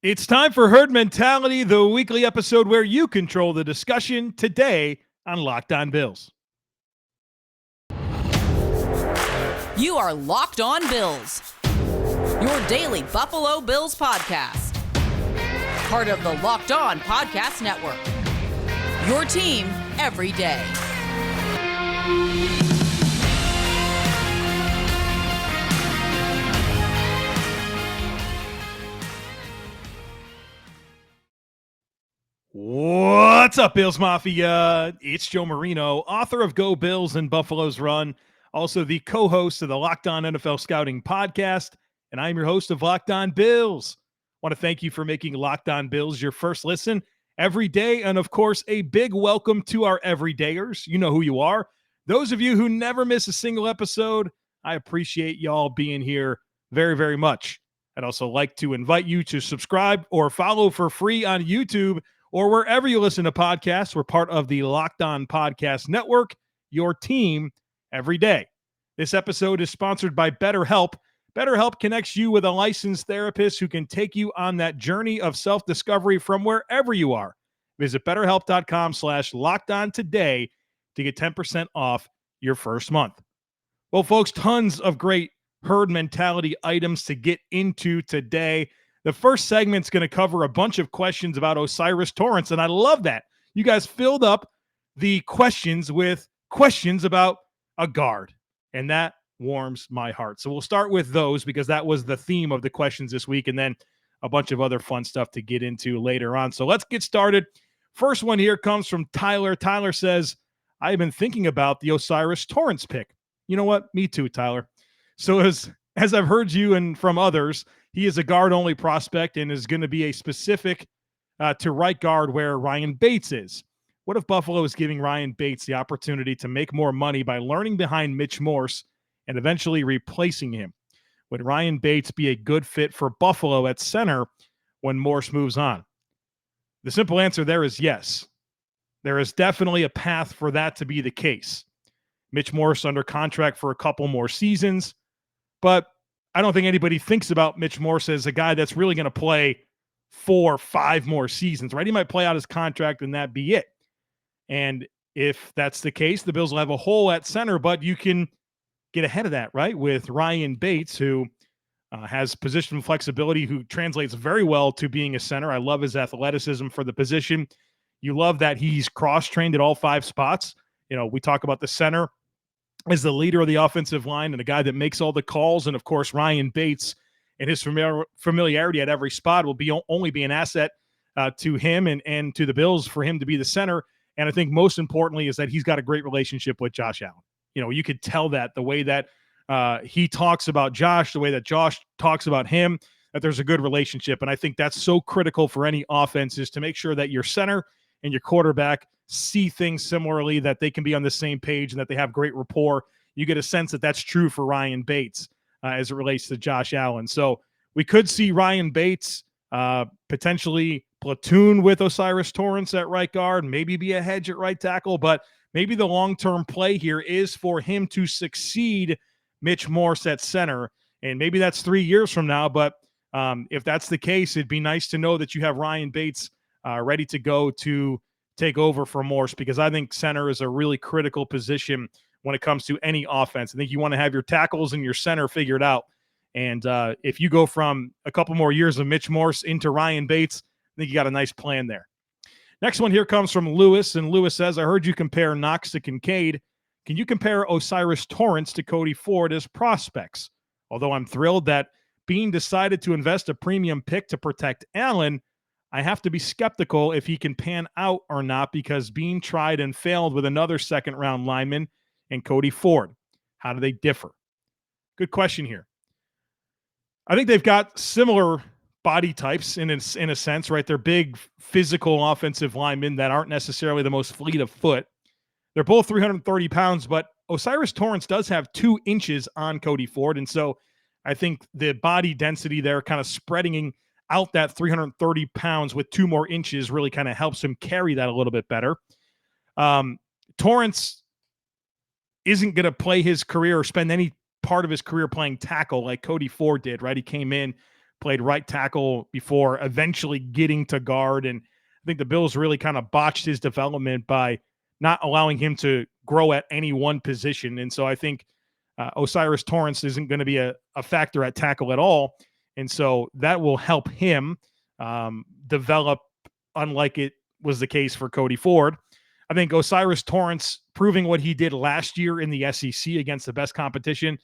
It's time for Herd Mentality, the weekly episode where you control the discussion today on Locked On Bills. You are Locked On Bills, your daily Buffalo Bills podcast. Part of the Locked On Podcast Network, your team every day. What's up, Bills Mafia? It's Joe Marino, author of Go Bills and Buffalo's Run, also the co-host of the Locked On NFL Scouting podcast, and I'm your host of Locked On Bills. I want to thank you for making Locked On Bills your first listen every day, and of course, a big welcome to our everydayers. You know who you are. Those of you who never miss a single episode, I appreciate y'all being here very, very much. I'd also like to invite you to subscribe or follow for free on YouTube or wherever you listen to podcasts. We're part of the Locked On Podcast Network, your team every day. This episode is sponsored by BetterHelp. BetterHelp connects you with a licensed therapist who can take you on that journey of self-discovery from wherever you are. Visit BetterHelp.com/LockedOn today to get 10% off your first month. Well, folks, tons of great herd mentality items to get into today. The first segment's going to cover a bunch of questions about O'Cyrus Torrence, and I love that. You guys filled up the questions with questions about a guard, and that warms my heart. So we'll start with those because that was the theme of the questions this week, and then a bunch of other fun stuff to get into later on. So let's get started. First one here comes from Tyler. Tyler says, I've been thinking about the O'Cyrus Torrence pick. You know what? Me too, Tyler. So as I've heard you and from others, he is a guard-only prospect and is going to be a specific to right guard where Ryan Bates is. What if Buffalo is giving Ryan Bates the opportunity to make more money by learning behind Mitch Morse and eventually replacing him? Would Ryan Bates be a good fit for Buffalo at center when Morse moves on? The simple answer there is yes. There is definitely a path for that to be the case. Mitch Morse under contract for a couple more seasons, but I don't think anybody thinks about Mitch Morse as a guy that's really going to play 4 or 5 more seasons, right? He might play out his contract and that be it. And if that's the case, the Bills will have a hole at center, but you can get ahead of that, right? With Ryan Bates, who has position flexibility, who translates very well to being a center. I love his athleticism for the position. You love that he's cross-trained at all 5 spots. You know, we talk about the center as the leader of the offensive line and a guy that makes all the calls. And of course, Ryan Bates and his familiarity at every spot will be only be an asset to him and to the Bills for him to be the center. And I think most importantly is that he's got a great relationship with Josh Allen. You know, you could tell that the way that he talks about Josh, the way that Josh talks about him, that there's a good relationship. And I think that's so critical for any offense is to make sure that your center and your quarterback see things similarly, that they can be on the same page and that they have great rapport. You get a sense that that's true for Ryan Bates as it relates to Josh Allen. So we could see Ryan Bates potentially platoon with O'Cyrus Torrence at right guard, maybe be a hedge at right tackle, but maybe the long-term play here is for him to succeed Mitch Morse at center. And maybe that's 3 years from now, but if that's the case, it'd be nice to know that you have Ryan Bates ready to go to take over for Morse, because I think center is a really critical position when it comes to any offense. I think you want to have your tackles and your center figured out. And if you go from a couple more years of Mitch Morse into Ryan Bates, I think you got a nice plan there. Next one here comes from Lewis, and Lewis says, I heard you compare Knox to Kincaid. Can you compare O'Cyrus Torrence to Cody Ford as prospects? Although I'm thrilled that Bean decided to invest a premium pick to protect Allen, I have to be skeptical if he can pan out or not, because Bean tried and failed with another second-round lineman and Cody Ford. How do they differ? Good question here. I think they've got similar body types in a sense, right? They're big, physical offensive linemen that aren't necessarily the most fleet of foot. They're both 330 pounds, but O'Cyrus Torrence does have 2 inches on Cody Ford, and so I think the body density there kind of spreading out that 330 pounds with 2 more inches really kind of helps him carry that a little bit better. Torrence isn't going to play his career or spend any part of his career playing tackle like Cody Ford did, right? He came in, played right tackle before eventually getting to guard. And I think the Bills really kind of botched his development by not allowing him to grow at any one position. And so I think O'Cyrus Torrence isn't going to be a factor at tackle at all. And so that will help him develop, unlike it was the case for Cody Ford. I think O'Cyrus Torrence proving what he did last year in the SEC against the best competition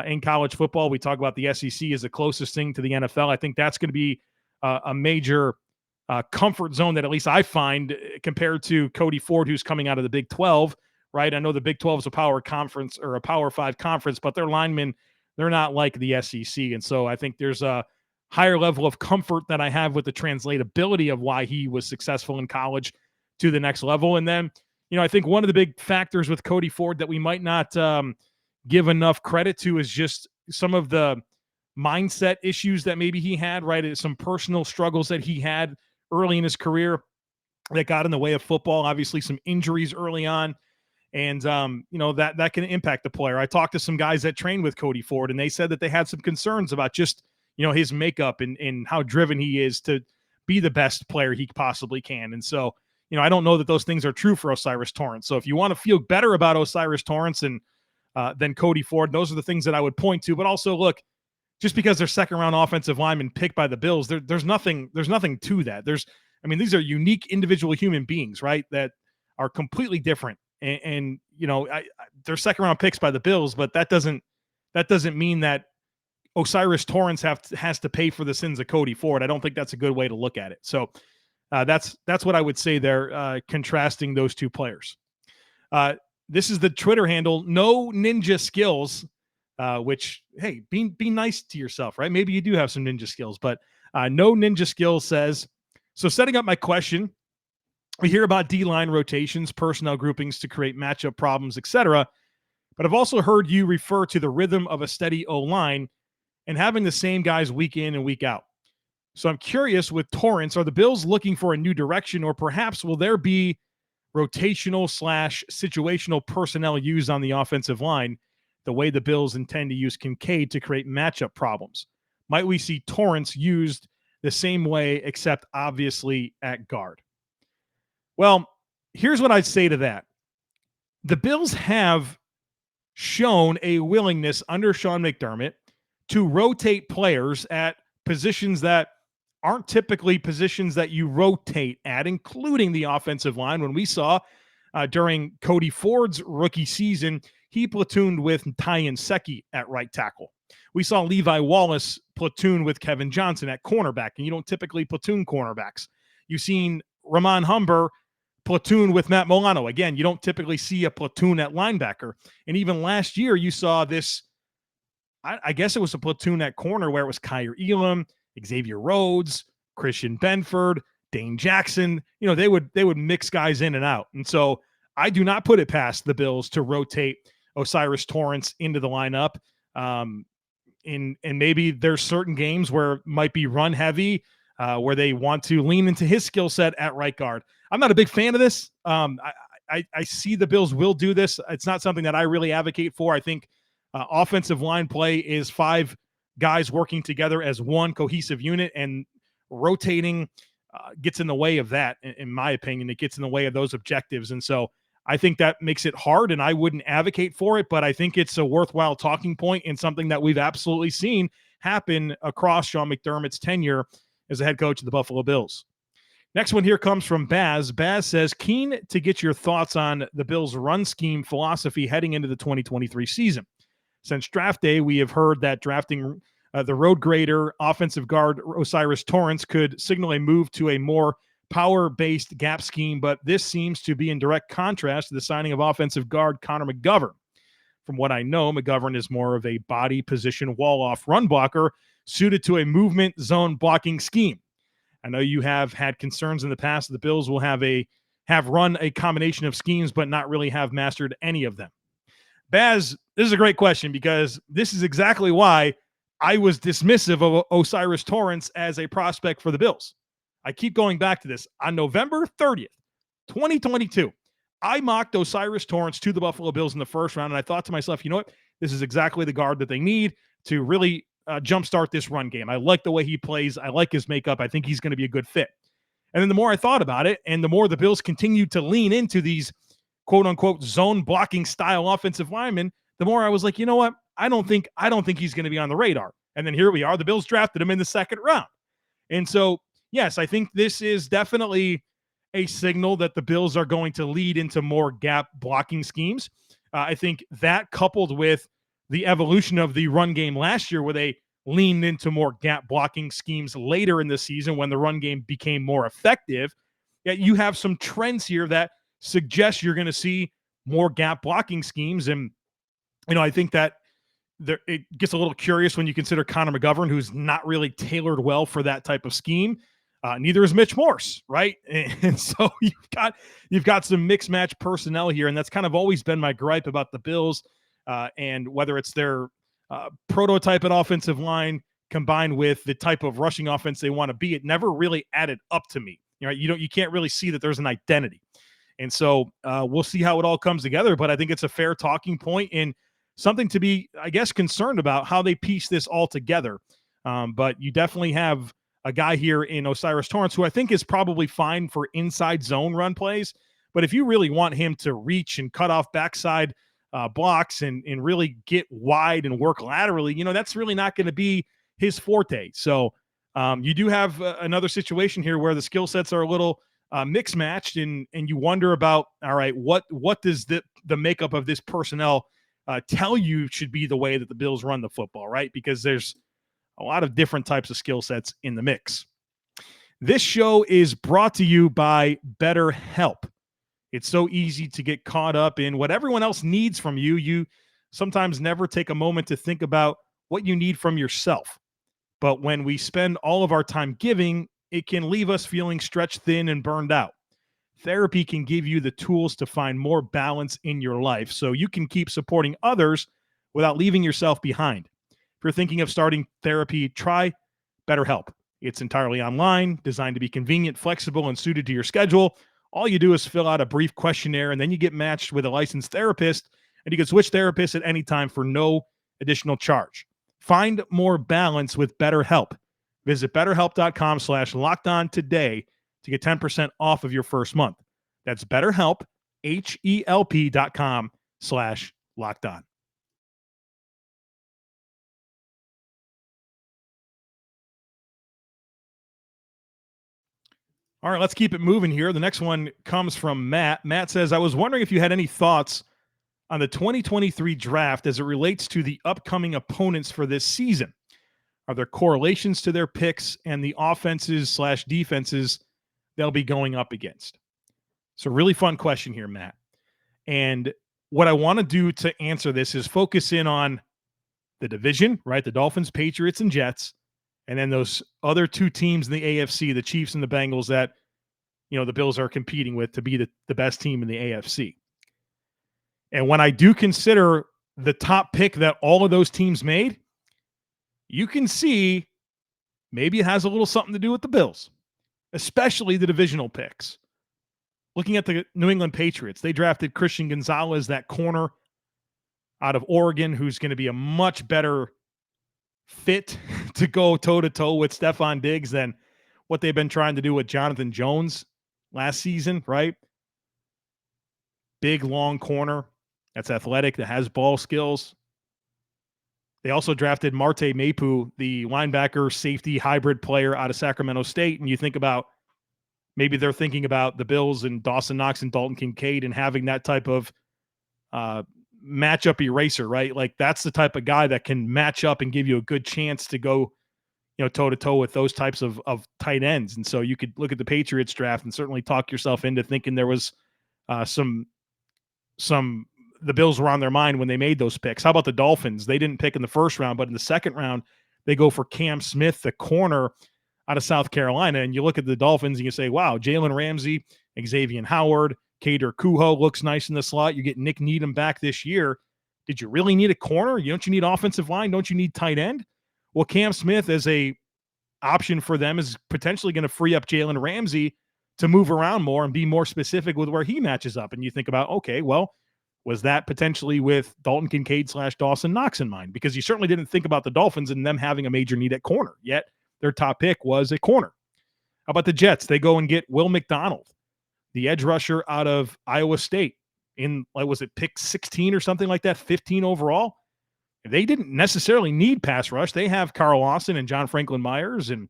in college football. We talk about the SEC as the closest thing to the NFL. I think that's going to be a major comfort zone that at least I find compared to Cody Ford, who's coming out of the Big 12, right? I know the Big 12 is a power conference or a Power 5 conference, but their linemen, they're not like the SEC. And so I think there's a higher level of comfort that I have with the translatability of why he was successful in college to the next level. And then, I think one of the big factors with Cody Ford that we might not give enough credit to is just some of the mindset issues that maybe he had, right? Some personal struggles that he had early in his career that got in the way of football. Obviously, some injuries early on. And, that can impact the player. I talked to some guys that trained with Cody Ford, and they said that they had some concerns about just, his makeup and how driven he is to be the best player he possibly can. And so, I don't know that those things are true for O'Cyrus Torrence. So if you want to feel better about O'Cyrus Torrence and than Cody Ford, those are the things that I would point to. But also, look, just because they're second-round offensive linemen picked by the Bills, there's nothing to that. These are unique individual human beings, right, that are completely different. And they're second-round picks by the Bills, but that doesn't mean that O'Cyrus Torrence has to pay for the sins of Cody Ford. I don't think that's a good way to look at it. So that's what I would say there, contrasting those two players. This is the Twitter handle, No Ninja Skills, which, hey, be nice to yourself, right? Maybe you do have some ninja skills, but No Ninja Skills says, so setting up my question, we hear about D-line rotations, personnel groupings to create matchup problems, etc. But I've also heard you refer to the rhythm of a steady O-line and having the same guys week in and week out. So I'm curious with Torrence, are the Bills looking for a new direction, or perhaps will there be rotational/situational personnel used on the offensive line the way the Bills intend to use Kincaid to create matchup problems? Might we see Torrence used the same way, except obviously at guard? Well, here's what I'd say to that. The Bills have shown a willingness under Sean McDermott to rotate players at positions that aren't typically positions that you rotate at, including the offensive line. When we saw during Cody Ford's rookie season, he platooned with Ty Nsekhe at right tackle. We saw Levi Wallace platoon with Kevin Johnson at cornerback, and you don't typically platoon cornerbacks. You've seen Ramon Humber platoon with Matt Milano. Again, you don't typically see a platoon at linebacker. And even last year, you saw this, I guess it was a platoon at corner where it was Kyer Elam, Xavier Rhodes, Christian Benford, Dane Jackson. They would mix guys in and out. And so I do not put it past the Bills to rotate O'Cyrus Torrence into the lineup. And maybe there's certain games where it might be run heavy, where they want to lean into his skill set at right guard. I'm not a big fan of this. I see the Bills will do this. It's not something that I really advocate for. I think offensive line play is 5 guys working together as one cohesive unit, and rotating gets in the way of that. In my opinion, it gets in the way of those objectives. And so I think that makes it hard, and I wouldn't advocate for it, but I think it's a worthwhile talking point and something that we've absolutely seen happen across Sean McDermott's tenure as a head coach of the Buffalo Bills. Next one here comes from Baz. Baz says, keen to get your thoughts on the Bills' run scheme philosophy heading into the 2023 season. Since draft day, we have heard that drafting the road grader offensive guard O'Cyrus Torrence could signal a move to a more power-based gap scheme, but this seems to be in direct contrast to the signing of offensive guard Connor McGovern. From what I know, McGovern is more of a body position wall-off run blocker suited to a movement zone blocking scheme. I know you have had concerns in the past that the Bills will have run a combination of schemes, but not really have mastered any of them. Baz, this is a great question because this is exactly why I was dismissive of O'Cyrus Torrence as a prospect for the Bills. I keep going back to this. On November 30th, 2022, I mocked O'Cyrus Torrence to the Buffalo Bills in the first round, and I thought to myself, you know what? This is exactly the guard that they need to really jumpstart this run game. I like the way he plays. I like his makeup. I think he's going to be a good fit. And then the more I thought about it, and the more the Bills continued to lean into these quote unquote zone blocking style offensive linemen, the more I was like, you know what? I don't think he's going to be on the radar. And then here we are. The Bills drafted him in the second round. And so, yes, I think this is definitely a signal that the Bills are going to lead into more gap blocking schemes. I think that, coupled with the evolution of the run game last year, where they leaned into more gap blocking schemes later in the season when the run game became more effective, yet you have some trends here that suggest you're going to see more gap blocking schemes. And, I think that it gets a little curious when you consider Connor McGovern, who's not really tailored well for that type of scheme. Neither is Mitch Morse, right? And so you've got some mixed match personnel here, and that's kind of always been my gripe about the Bills, and whether it's their prototype at offensive line combined with the type of rushing offense they want to be, it never really added up to me. You can't really see that there's an identity, and so we'll see how it all comes together. But I think it's a fair talking point and something to be, I guess, concerned about how they piece this all together. But you definitely have a guy here in O'Cyrus Torrence who I think is probably fine for inside zone run plays. But if you really want him to reach and cut off backside blocks and really get wide and work laterally, that's really not going to be his forte. So you do have another situation here where the skill sets are a little mixed matched, and you wonder about, all right, what does the makeup of this personnel tell you should be the way that the Bills run the football, right? Because there's a lot of different types of skill sets in the mix. This show is brought to you by BetterHelp. It's so easy to get caught up in what everyone else needs from you. You sometimes never take a moment to think about what you need from yourself. But when we spend all of our time giving, it can leave us feeling stretched thin and burned out. Therapy can give you the tools to find more balance in your life so you can keep supporting others without leaving yourself behind. If you're thinking of starting therapy, try BetterHelp. It's entirely online, designed to be convenient, flexible, and suited to your schedule. All you do is fill out a brief questionnaire, and then you get matched with a licensed therapist, and you can switch therapists at any time for no additional charge. Find more balance with BetterHelp. Visit BetterHelp.com/lockedon today to get 10% off of your first month. That's BetterHelp, HELP.com/lockedon. All right, let's keep it moving here. The next one comes from Matt. Matt says, I was wondering if you had any thoughts on the 2023 draft as it relates to the upcoming opponents for this season. Are there correlations to their picks and the offenses/defenses they'll be going up against? It's a really fun question here, Matt. And what I want to do to answer this is focus in on the division, right? The Dolphins, Patriots, and Jets. And then those other two teams in the AFC, the Chiefs and the Bengals, that, the Bills are competing with to be the best team in the AFC. And when I do consider the top pick that all of those teams made, you can see maybe it has a little something to do with the Bills, especially the divisional picks. Looking at the New England Patriots, they drafted Christian Gonzalez, that corner out of Oregon, who's going to be a much better fit to go toe-to-toe with Stephon Diggs than what they've been trying to do with Jonathan Jones last season, right? Big, long corner that's athletic, that has ball skills. They also drafted Marte Mapu, the linebacker safety hybrid player out of Sacramento State. And you think about, maybe they're thinking about the Bills and Dawson Knox and Dalton Kincaid and having that type of matchup eraser, right? Like, that's the type of guy that can match up and give you a good chance to go, toe-to-toe with those types of tight ends. And so you could look at the Patriots draft and certainly talk yourself into thinking there was the Bills were on their mind when they made those picks. How about the Dolphins? They didn't pick in the first round, but in the second round, they go for Cam Smith, the corner out of South Carolina. And you look at the Dolphins and you say, wow, Jalen Ramsey, Xavier Howard, Kader Kuho looks nice in the slot. You get Nick Needham back this year. Did you really need a corner? Don't you need offensive line? Don't you need tight end? Well, Cam Smith as a option for them is potentially going to free up Jalen Ramsey to move around more and be more specific with where he matches up. And you think about, okay, well, Was that potentially with Dalton Kincaid / Dawson Knox in mind? Because you certainly didn't think about the Dolphins and them having a major need at corner, yet their top pick was a corner. How about the Jets? They go and get Will McDonald, the edge rusher out of Iowa State in, like, was it pick 16 or something like that, 15 overall? They didn't necessarily need pass rush. They have Carl Lawson and John Franklin Myers and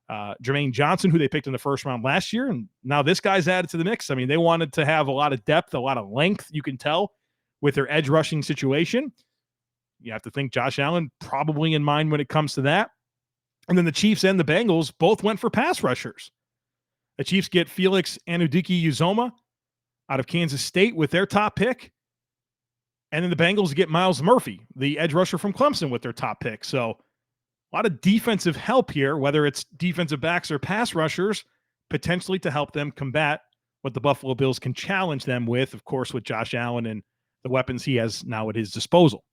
Jermaine Johnson, who they picked in the first round last year. And now this guy's added to the mix. I mean, they wanted to have a lot of depth, a lot of length, you can tell, with their edge rushing situation. You have to think Josh Allen probably in mind when it comes to that. And then the Chiefs and the Bengals both went for pass rushers. The Chiefs get Felix Anudike-Uzomah out of Kansas State with their top pick. And then the Bengals get Myles Murphy, the edge rusher from Clemson, with their top pick. So a lot of defensive help here, whether it's defensive backs or pass rushers, potentially to help them combat what the Buffalo Bills can challenge them with, of course, with Josh Allen and the weapons he has now at his disposal.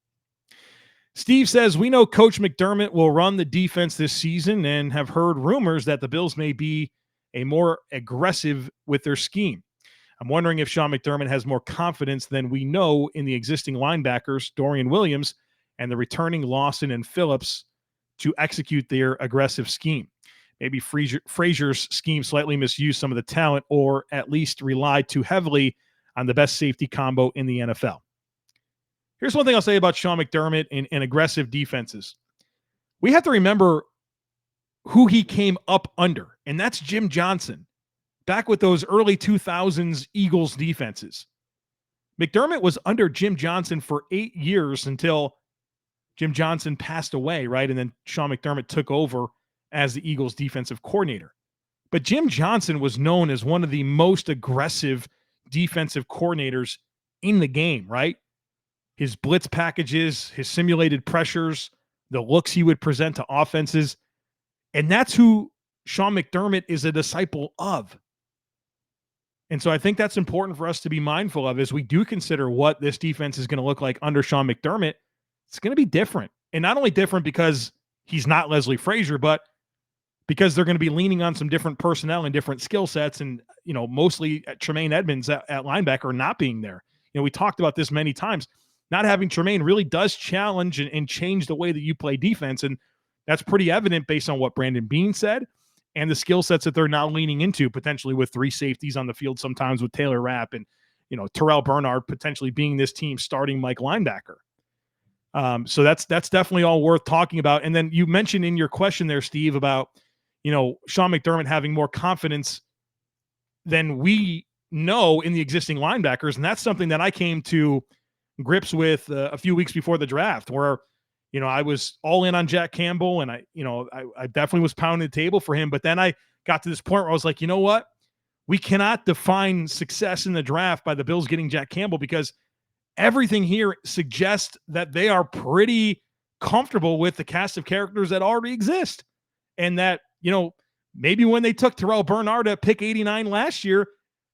Steve says, we know Coach McDermott will run the defense this season and have heard rumors that the Bills may be a more aggressive with their scheme. I'm wondering if Sean McDermott has more confidence than we know in the existing linebackers, Dorian Williams, and the returning Lawson and Phillips to execute their aggressive scheme. Maybe Frazier's scheme slightly misused some of the talent, or at least relied too heavily on the best safety combo in the NFL. Here's one thing I'll say about Sean McDermott and aggressive defenses. We have to remember who he came up under, and that's Jim Johnson. Back with those early 2000s Eagles defenses. McDermott was under Jim Johnson for 8 years until Jim Johnson passed away, right? And then Sean McDermott took over as the Eagles defensive coordinator. But Jim Johnson was known as one of the most aggressive defensive coordinators in the game, right? His blitz packages, his simulated pressures, the looks he would present to offenses. And that's who Sean McDermott is a disciple of. And so I think that's important for us to be mindful of as we do consider what this defense is going to look like under Sean McDermott. It's going to be different. And not only different because he's not Leslie Frazier, but because they're going to be leaning on some different personnel and different skill sets. And, you know, mostly Tremaine Edmonds at linebacker not being there. You know, we talked about this many times. Not having Tremaine really does challenge and change the way that you play defense. And that's pretty evident based on what Brandon Beane said and the skill sets that they're now leaning into, potentially with 3 safeties on the field, sometimes with Taylor Rapp and, you know, Terrell Bernard potentially being this team starting Mike linebacker. So that's definitely all worth talking about. And then you mentioned in your question there, Steve, about, you know, Sean McDermott having more confidence than we know in the existing linebackers. And that's something that I came to grips with a few weeks before the draft, where, you know, I was all in on Jack Campbell and I definitely was pounding the table for him. But then I got to this point where I was like, you know what? We cannot define success in the draft by the Bills getting Jack Campbell, because everything here suggests that they are pretty comfortable with the cast of characters that already exist. And that, you know, maybe when they took Terrell Bernard at pick 89 last year,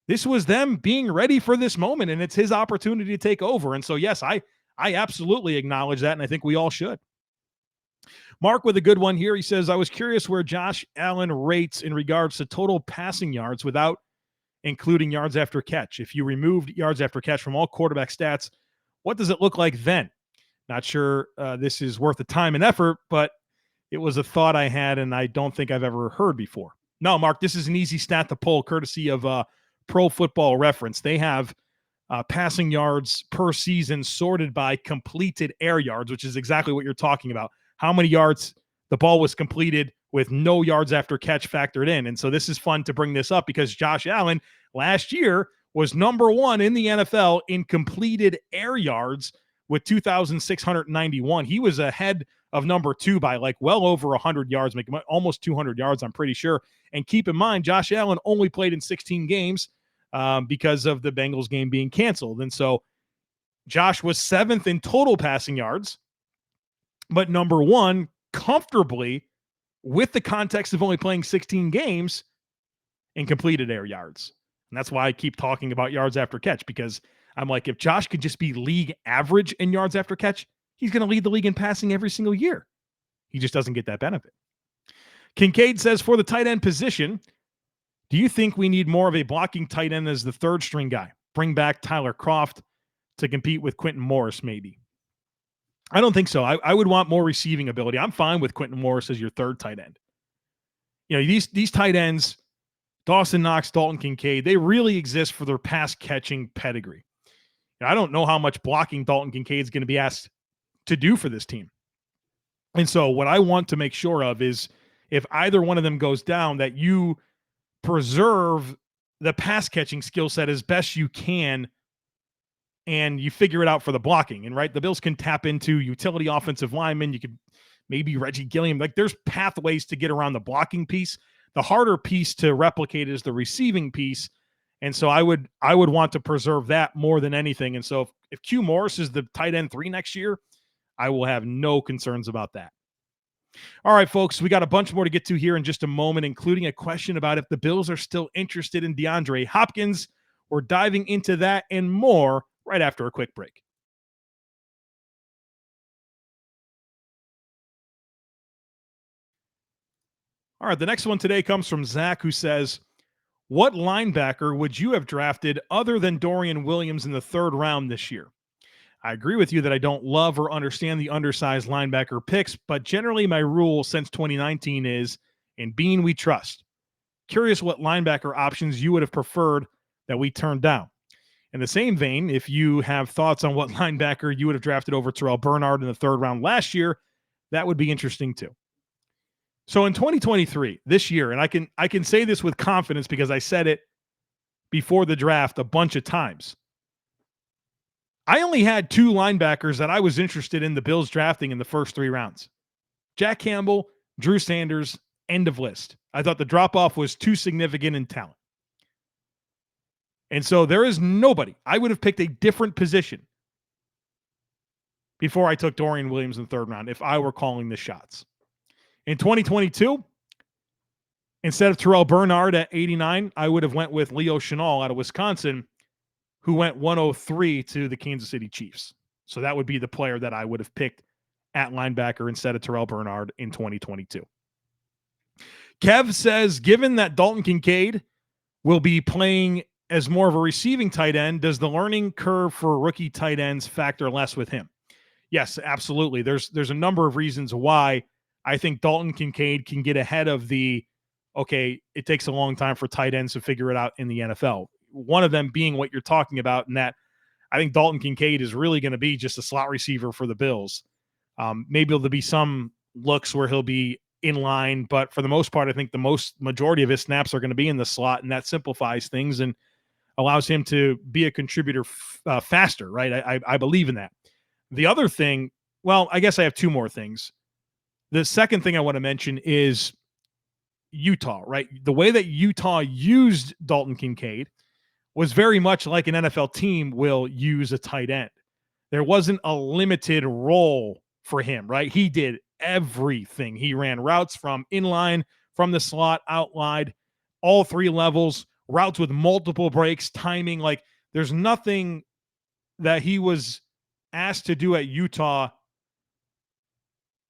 this was them being ready for this moment, and it's his opportunity to take over. And so, yes, I absolutely acknowledge that, and I think we all should. Mark with a good one here. He says, I was curious where Josh Allen rates in regards to total passing yards without including yards after catch. If you removed yards after catch from all quarterback stats, what does it look like then? Not sure this is worth the time and effort, but it was a thought I had, and I don't think I've ever heard before. No, Mark, this is an easy stat to pull, courtesy of Pro Football Reference. They have passing yards per season sorted by completed air yards, which is exactly what you're talking about. How many yards the ball was completed with no yards after catch factored in. And so this is fun to bring this up because Josh Allen last year was number 1 in the NFL in completed air yards with 2,691. He was ahead of number 2 by like well over 100 yards, making almost 200 yards, I'm pretty sure. And keep in mind, Josh Allen only played in 16 games because of the Bengals game being canceled. And so Josh was 7th in total passing yards, but number 1 comfortably with the context of only playing 16 games in completed air yards. And that's why I keep talking about yards after catch, because I'm like, if Josh could just be league average in yards after catch, he's going to lead the league in passing every single year. He just doesn't get that benefit. Kincaid says, for the tight end position, do you think we need more of a blocking tight end as the third string guy? Bring back Tyler Kroft, to compete with Quentin Morris, maybe. I don't think so. I would want more receiving ability. I'm fine with Quentin Morris as your third tight end. These tight ends, Dawson Knox, Dalton Kincaid, they really exist for their pass catching pedigree. I don't know how much blocking Dalton Kincaid is going to be asked to do for this team. And so what I want to make sure of is if either one of them goes down, that you preserve the pass catching skill set as best you can and you figure it out for the blocking. And right, the Bills can tap into utility offensive linemen. You could maybe Reggie Gilliam. Like there's pathways to get around the blocking piece. The harder piece to replicate is the receiving piece. And so I would want to preserve that more than anything. And so if Q Morris is the tight end 3 next year, I will have no concerns about that. All right, folks, we got a bunch more to get to here in just a moment, including a question about if the Bills are still interested in DeAndre Hopkins. We're diving into that and more right after a quick break. All right, the next one today comes from Zach, who says, what linebacker would you have drafted other than Dorian Williams in the 3rd round this year? I agree with you that I don't love or understand the undersized linebacker picks, but generally my rule since 2019 is, in Bean we trust. Curious what linebacker options you would have preferred that we turned down. In the same vein, if you have thoughts on what linebacker you would have drafted over Terrell Bernard in the 3rd round last year, that would be interesting too. So in 2023, this year, and I can say this with confidence because I said it before the draft a bunch of times. I only had 2 linebackers that I was interested in the Bills drafting in the first 3 rounds. Jack Campbell, Drew Sanders, end of list. I thought the drop-off was too significant in talent. And so there is nobody. I would have picked a different position before I took Dorian Williams in the 3rd round if I were calling the shots. In 2022, instead of Terrell Bernard at 89, I would have went with Leo Chenal out of Wisconsin, who went 103 to the Kansas City Chiefs. So that would be the player that I would have picked at linebacker instead of Terrell Bernard in 2022. Kev says, given that Dalton Kincaid will be playing as more of a receiving tight end, does the learning curve for rookie tight ends factor less with him? Yes, absolutely. There's a number of reasons why I think Dalton Kincaid can get ahead of it takes a long time for tight ends to figure it out in the NFL. One of them being what you're talking about, and that I think Dalton Kincaid is really going to be just a slot receiver for the Bills. Maybe there'll be some looks where he'll be in line, but for the most part, I think the majority of his snaps are going to be in the slot, and that simplifies things and allows him to be a contributor faster, right? I believe in that. The other thing, well, I guess I have 2 more things. The second thing I want to mention is Utah, right? The way that Utah used Dalton Kincaid was very much like an NFL team will use a tight end. There wasn't a limited role for him, right? He did everything. He ran routes from inline, from the slot, outline, all 3 levels, routes with multiple breaks, timing. Like there's nothing that he was asked to do at Utah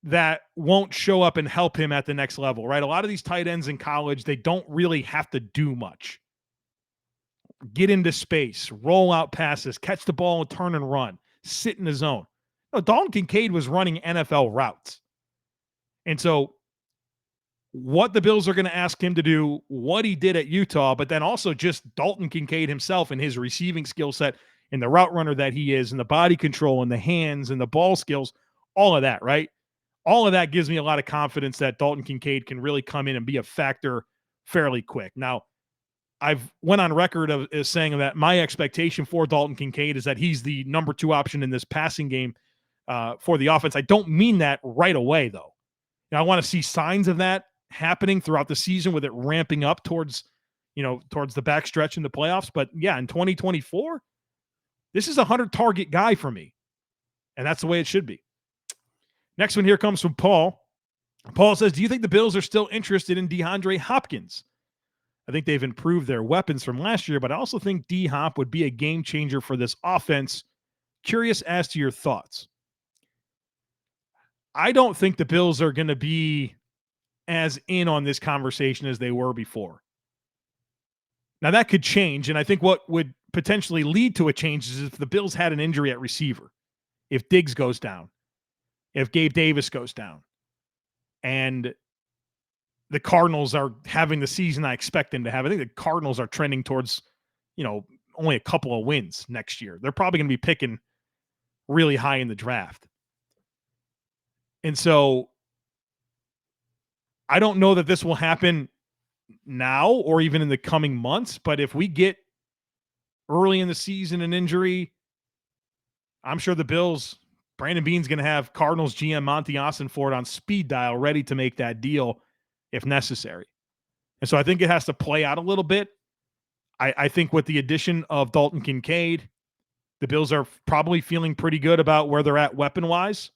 that won't show up and help him at the next level, right? A lot of these tight ends in college, they don't really have to do much. Get into space, roll out passes, catch the ball and turn and run, sit in the zone. No, Dalton Kincaid was running NFL routes. And so what the Bills are going to ask him to do, what he did at Utah, but then also just Dalton Kincaid himself and his receiving skill set and the route runner that he is and the body control and the hands and the ball skills, all of that, right? All of that gives me a lot of confidence that Dalton Kincaid can really come in and be a factor fairly quick. Now, I've went on record as saying that my expectation for Dalton Kincaid is that he's the number 2 option in this passing game for the offense. I don't mean that right away, though. I want to see signs of that happening throughout the season with it ramping up towards the backstretch in the playoffs. But yeah, in 2024, this is a 100-target guy for me, and that's the way it should be. Next one here comes from Paul. Paul says, do you think the Bills are still interested in DeAndre Hopkins? I think they've improved their weapons from last year, but I also think D-Hop would be a game changer for this offense. Curious as to your thoughts. I don't think the Bills are going to be as in on this conversation as they were before. Now that could change, and I think what would potentially lead to a change is if the Bills had an injury at receiver, if Diggs goes down, if Gabe Davis goes down, and the Cardinals are having the season I expect them to have. I think the Cardinals are trending towards, only a couple of wins next year. They're probably going to be picking really high in the draft. And so I don't know that this will happen now or even in the coming months, but if we get early in the season an injury, I'm sure the Bills, Brandon Beane's going to have Cardinals GM Monty Ossenford on speed dial ready to make that deal if necessary. And so I think it has to play out a little bit. I think with the addition of Dalton Kincaid, the Bills are probably feeling pretty good about where they're at weapon-wise,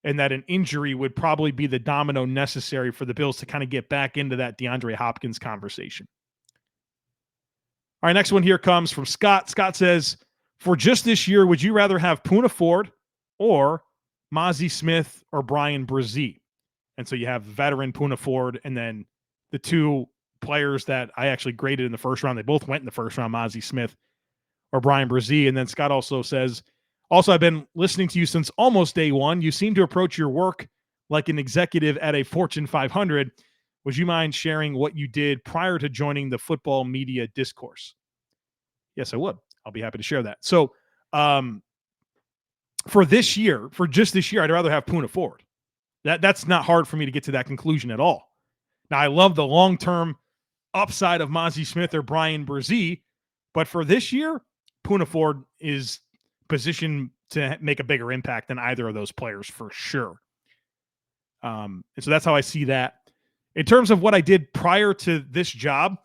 and that an injury would probably be the domino necessary for the Bills to kind of get back into that DeAndre Hopkins conversation. All right, next one here comes from Scott. Scott says, for just this year, would you rather have Poona Ford or Mozzie Smith or Brian Brzee? And so you have veteran Poona Ford and then the two players that I actually graded in the first round. They both went in the first round, Mozzie Smith or Brian Brzee. And then Scott also says, I've been listening to you since almost day one. You seem to approach your work like an executive at a Fortune 500. Would you mind sharing what you did prior to joining the football media discourse? Yes, I would. I'll be happy to share that. So for just this year, I'd rather have Poona Ford. That's not hard for me to get to that conclusion at all. Now, I love the long-term upside of Mozzie Smith or Brian Brzee, but for this year, Poona Ford is positioned to make a bigger impact than either of those players for sure. And so that's how I see that. In terms of what I did prior to this job,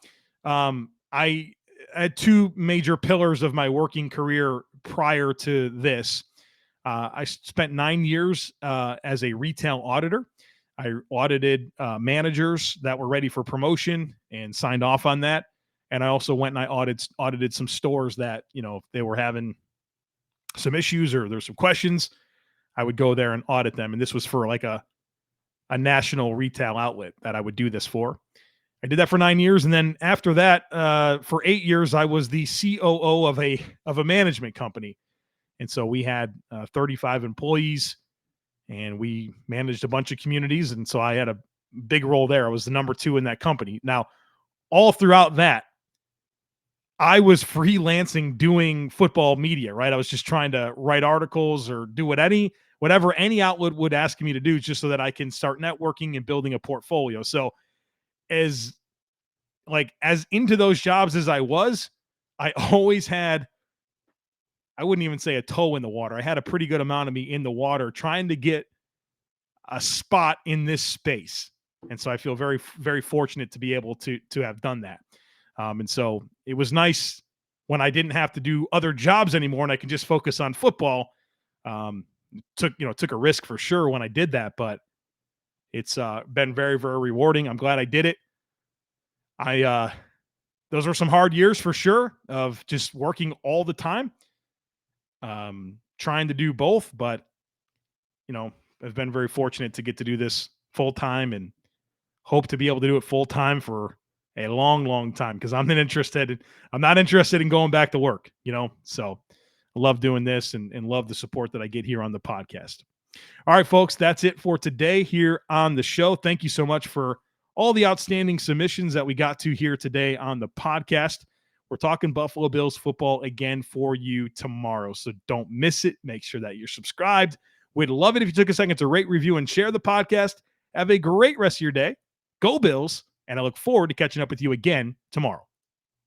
I had two major pillars of my working career prior to this. I spent 9 years as a retail auditor. I audited managers that were ready for promotion and signed off on that. And I also went and I audited some stores that, if they were having some issues or there's some questions, I would go there and audit them. And this was for like a national retail outlet that I would do this for. I did that for 9 years. And then after that, for 8 years, I was the COO of a management company. And so we had 35 employees and we managed a bunch of communities. And so I had a big role there. I was the number 2 in that company. Now, all throughout that, I was freelancing doing football media, right? I was just trying to write articles or do whatever any outlet would ask me to do just so that I can start networking and building a portfolio. So as into those jobs as I was, I always had, I wouldn't even say a toe in the water. I had a pretty good amount of me in the water trying to get a spot in this space. And so I feel very, very fortunate to be able to have done that. And so it was nice when I didn't have to do other jobs anymore and I could just focus on football. Took a risk for sure when I did that, but it's been very, very rewarding. I'm glad I did it. Those were some hard years for sure of just working all the time, trying to do both, but I've been very fortunate to get to do this full time and hope to be able to do it full time for a long, long time because I'm not interested in going back to work, so I love doing this and love the support that I get here on the podcast. All right, folks, that's it for today here on the show. Thank you so much for all the outstanding submissions that we got to here today on the podcast. We're talking Buffalo Bills football again for you tomorrow, so don't miss it. Make sure that you're subscribed. We'd love it if you took a second to rate, review, and share the podcast. Have a great rest of your day. Go Bills, and I look forward to catching up with you again tomorrow.